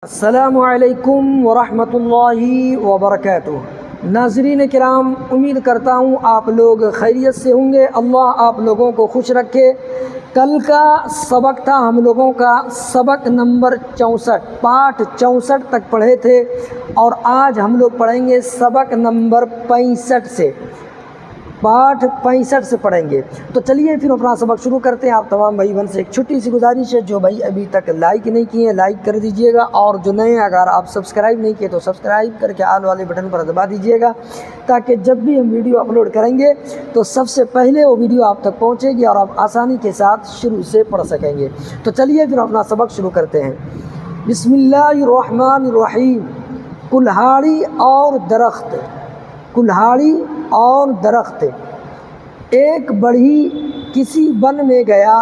السلام علیکم ورحمۃ اللہ وبرکاتہ۔ ناظرین کرام، امید کرتا ہوں آپ لوگ خیریت سے ہوں گے۔ اللہ آپ لوگوں کو خوش رکھے۔ کل کا سبق تھا ہم لوگوں کا سبق نمبر 64، پاٹھ 64 تک پڑھے تھے، اور آج ہم لوگ پڑھیں گے سبق نمبر 65 سے، پاٹھ 65 سے پڑھیں گے۔ تو چلیے پھر اپنا سبق شروع کرتے ہیں۔ آپ تمام بھائی بہن سے ایک چھوٹی سی گزارش ہے، جو بھائی ابھی تک لائک نہیں کیے ہیں لائک کر دیجئے گا، اور جو نئے اگر آپ سبسکرائب نہیں کیے تو سبسکرائب کر کے آل والے بٹن پر دبا دیجئے گا، تاکہ جب بھی ہم ویڈیو اپلوڈ کریں گے تو سب سے پہلے وہ ویڈیو آپ تک پہنچے گی اور آپ آسانی کے ساتھ شروع سے پڑھ سکیں گے۔ تو چلیے پھر اپنا سبق شروع کرتے ہیں۔ بسم اللہ الرحمن الرحیم۔ کلہاڑی اور درخت، کلہاڑی اور درخت۔ ایک بڑھئی کسی بن میں گیا،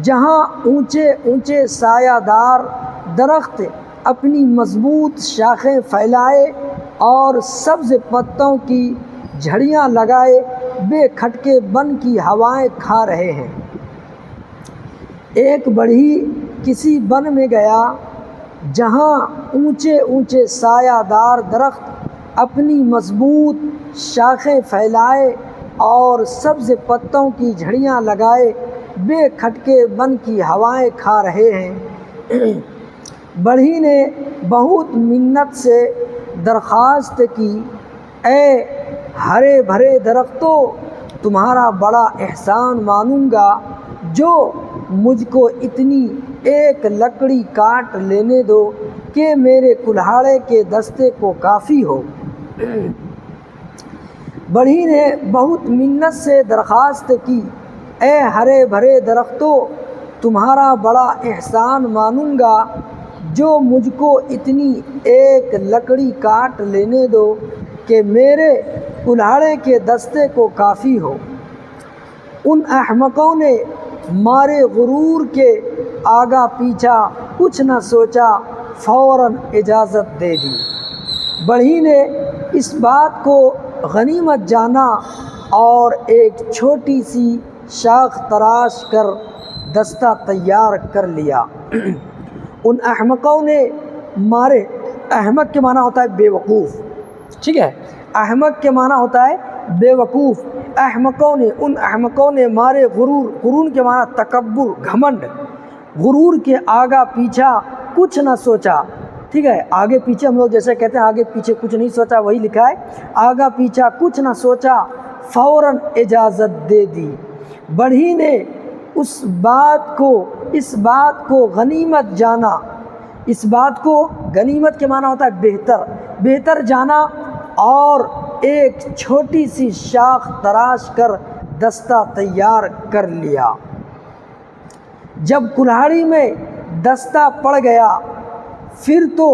جہاں اونچے اونچے سایہ دار درخت اپنی مضبوط شاخیں پھیلائے اور سبز پتوں کی جھڑیاں لگائے بے کھٹکے بن کی ہوائیں کھا رہے ہیں۔ ایک بڑھئی کسی بن میں گیا، جہاں اونچے اونچے سایہ دار درخت اپنی مضبوط شاخیں پھیلائے اور سبز پتوں کی جھڑیاں لگائے بے کھٹکے بن کی ہوائیں کھا رہے ہیں۔ بڑھئی نے بہت منت سے درخواست کی، اے ہرے بھرے درختوں، تمہارا بڑا احسان مانوں گا، جو مجھ کو اتنی ایک لکڑی کاٹ لینے دو کہ میرے کلہاڑے کے دستے کو کافی ہو۔ بڑھئی نے بہت منت سے درخواست کی، اے ہرے بھرے درختوں، تمہارا بڑا احسان مانوں گا، جو مجھ کو اتنی ایک لکڑی کاٹ لینے دو کہ میرے کلہاڑے کے دستے کو کافی ہو۔ ان احمقوں نے مارے غرور کے آگا پیچھا کچھ نہ سوچا، فوراً اجازت دے دی۔ بڑھئی نے اس بات کو غنیمت جانا اور ایک چھوٹی سی شاخ تراش کر دستہ تیار کر لیا۔ ان احمقوں نے مارے، احمق کے معنی ہوتا ہے بے وقوف، ٹھیک ہے، احمق کے معنی ہوتا ہے بے وقوف۔ احمقوں نے، ان احمقوں نے مارے غرور، غرور کے معنی تکبر، گھمنڈ، غرور کے آگا پیچھا کچھ نہ سوچا، ٹھیک ہے، آگے پیچھے ہم لوگ جیسے کہتے ہیں آگے پیچھے کچھ نہیں سوچا، وہی لکھا ہے آگا پیچھا کچھ نہ سوچا، فوراً اجازت دے دی۔ بڑھئی نے اس بات کو غنیمت جانا، اس بات کو غنیمت کے معنی ہوتا ہے بہتر جانا، اور ایک چھوٹی سی شاخ تراش کر دستہ تیار کر لیا۔ جب کلہاڑی میں دستہ پڑ گیا، پھر تو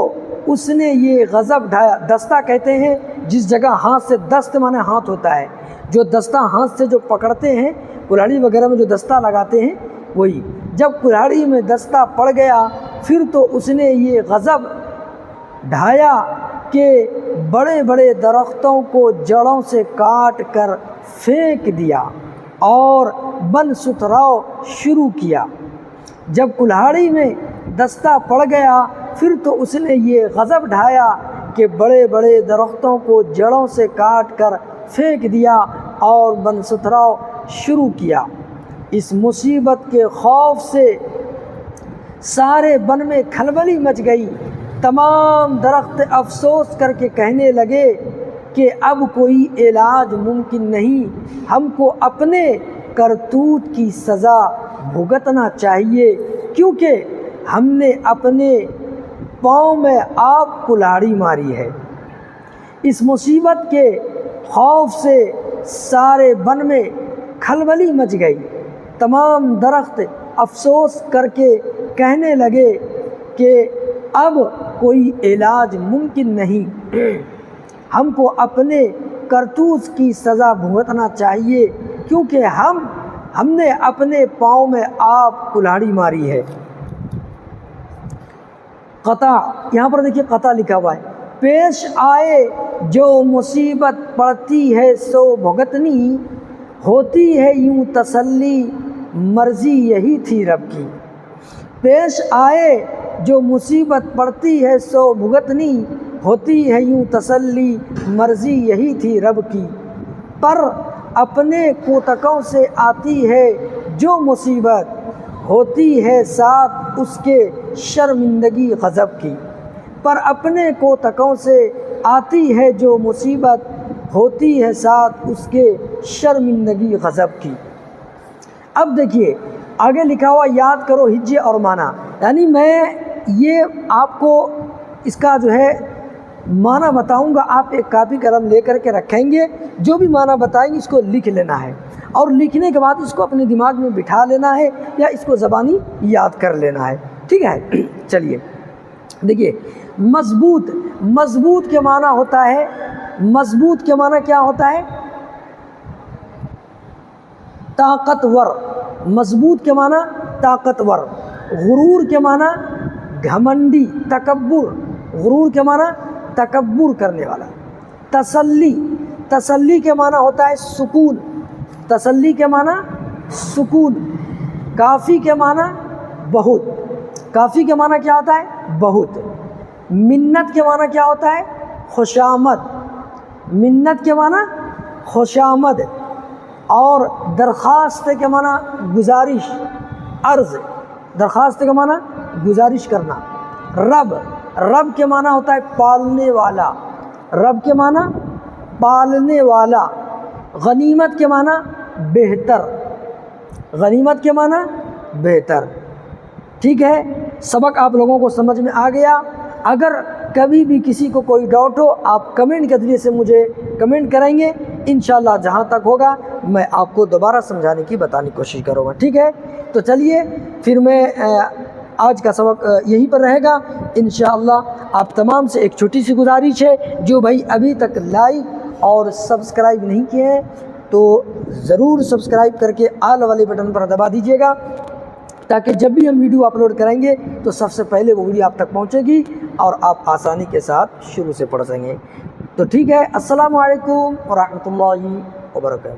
اس نے یہ غضب ڈھایا۔ دستہ کہتے ہیں جس جگہ ہاتھ سے، دست مانے ہاتھ ہوتا ہے، جو دستہ ہاتھ سے جو پکڑتے ہیں کلہاڑی وغیرہ میں جو دستہ لگاتے ہیں وہی۔ جب کلہاڑی میں دستہ پڑ گیا، پھر تو اس نے یہ غضب ڈھایا کہ بڑے بڑے درختوں کو جڑوں سے کاٹ کر پھینک دیا اور بن ستھراؤ شروع کیا۔ جب کلہاڑی میں دستہ پڑ گیا، پھر تو اس نے یہ غضب ڈھایا کہ بڑے بڑے درختوں کو جڑوں سے کاٹ کر پھینک دیا اور بن ستھراؤ شروع کیا۔ اس مصیبت کے خوف سے سارے بن میں کھلبلی مچ گئی۔ تمام درخت افسوس کر کے کہنے لگے کہ اب کوئی علاج ممکن نہیں، ہم کو اپنے کرتوت کی سزا بھگتنا چاہیے، کیونکہ ہم نے اپنے پاؤں میں آپ کلہاڑی ماری ہے۔ اس مصیبت کے خوف سے سارے بن میں کھلبلی مچ گئی۔ تمام درخت افسوس کر کے کہنے لگے کہ اب کوئی علاج ممکن نہیں، ہم کو اپنے کرتوت کی سزا بھگتنا چاہیے، کیونکہ ہم نے اپنے پاؤں میں آپ کلہاڑی ماری ہے۔ قطع، یہاں پر دیکھیے قطع لکھا ہوا ہے، پیش آئے جو مصیبت پڑتی ہے سو بھگتنی، ہوتی ہے یوں تسلی مرضی یہی تھی رب کی۔ پیش آئے جو مصیبت پڑتی ہے سو بھگتنی، ہوتی ہے یوں تسلی مرضی یہی تھی رب کی، پر اپنے کوتکوں سے آتی ہے جو مصیبت، ہوتی ہے ساتھ اس کے شرمندگی غضب کی، پر اپنے کوتکوں سے آتی ہے جو مصیبت، ہوتی ہے ساتھ اس کے شرمندگی غضب کی۔ اب دیکھیے آگے لکھا ہوا یاد کرو ہجے اور معنی، یعنی میں یہ آپ کو اس کا جو ہے معنی بتاؤں گا، آپ ایک کاپی قلم لے کر کے رکھیں گے، جو بھی معنی بتائیں گے اس کو لکھ لینا ہے، اور لکھنے کے بعد اس کو اپنے دماغ میں بٹھا لینا ہے یا اس کو زبانی یاد کر لینا ہے، ٹھیک ہے۔ چلیے دیکھیے مضبوط، مضبوط کے معنی ہوتا ہے، مضبوط کے معنی کیا ہوتا ہے؟ طاقتور، مضبوط کے معنی طاقتور۔ غرور کے معنی گھمنڈی، تکبر، غرور کے معنی تکبر کرنے والا۔ تسلی، تسلی کے معنی ہوتا ہے سکون، تسلی کے معنی سکون۔ کافی کے معنی بہت، کافی کے معنی کیا ہوتا ہے؟ بہت۔ منت کے معنی کیا ہوتا ہے؟ خوشامد، منت کے معنی خوشامد۔ اور درخواست کے معنی گزارش، عرض، درخواست کا معنی گزارش کرنا۔ رب، رب کے معنی ہوتا ہے پالنے والا، رب کے معنی پالنے والا۔ غنیمت کے معنی بہتر، غنیمت کے معنی بہتر، ٹھیک ہے۔ سبق آپ لوگوں کو سمجھ میں آ گیا؟ اگر کبھی بھی کسی کو کوئی ڈاؤٹ ہو آپ کمنٹ کے ذریعے سے مجھے کمنٹ کریں گے، انشاءاللہ جہاں تک ہوگا میں آپ کو دوبارہ سمجھانے کی بتانے کی کوشش کروں گا، ٹھیک ہے۔ تو چلیے پھر میں آج کا سبق یہیں پر رہے گا انشاءاللہ۔ آپ تمام سے ایک چھوٹی سی گزارش ہے، جو بھائی ابھی تک لائک اور سبسکرائب نہیں کیے ہیں تو ضرور سبسکرائب کر کے آل والے بٹن پر دبا دیجیے گا، تاکہ جب بھی ہم ویڈیو اپلوڈ کریں گے تو سب سے پہلے وہ ویڈیو آپ تک پہنچے گی اور آپ آسانی کے ساتھ شروع سے پڑھ سکیں گے۔ تو ٹھیک ہے، السلام علیکم ورحمۃ اللہ وبرکاتہ۔